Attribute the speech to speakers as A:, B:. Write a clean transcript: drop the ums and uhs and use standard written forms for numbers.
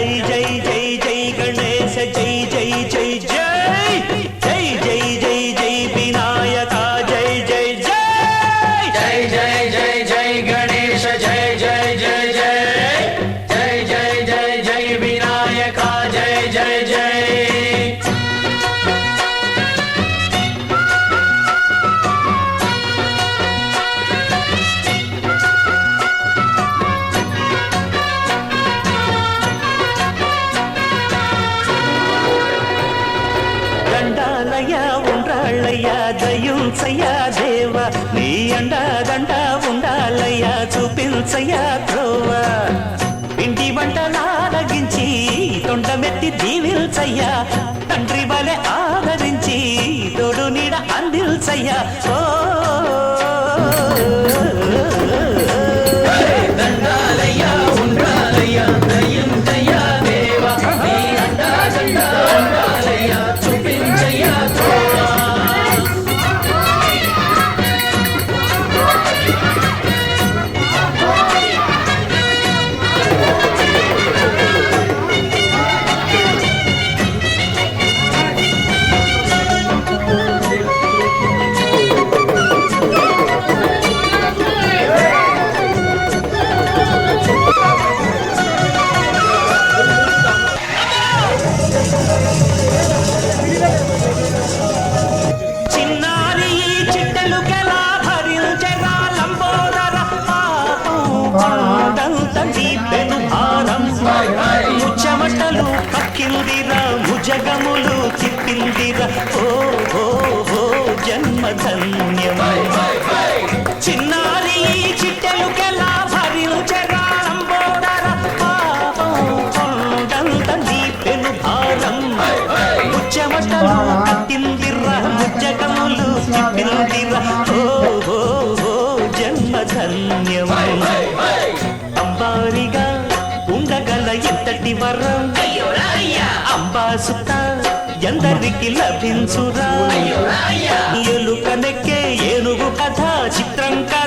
A: జై జై జై జై గణేశ జై జై జై జై జై జై జై జై వినాయక జై జై జై
B: జై జై జై జై గణేశ జై జై జై జై జై జై జై జై వినాయక జై జై జై
A: ఉండాలయ్యా దయుంచయ్యా దేవ నీ అండదండ ఉండాలయ్యా చూపించయ్యా త్రోవ ఇంటి వంటలారగించి తొండమెత్తి దీవిల్చయ్యా తండ్రి వలె ఆదరించి తోడు నీడ అందిల్చయ్యా ఓ
B: దండాలయ్యా ఉండాలయ్యా దయుంచయ్యా దేవ నీ అండదండ ఉండాలయ్యా చూపించయ్యా
A: ముచ్చమటలు పక్కిందిరా భుజగములు తిప్పిందిరా ఓ ఓ ఓ జన్మధన్యమై చిన్నారి చిట్టెలుకెలా భరించరా లంబోదర పాపం కొండంత నీ పెను భారం ముచ్చమటలు పక్కిందిరా భుజగములు తిప్పిందిరా ఓ ఓ ఓ జన్మధన్యమై అంబారిగా ఉండగల ఎంతటి వరం అంబాసుత ఎందరికి లభించురా ఎలుక నెక్కే ఏనుగు కథ చిత్రంగా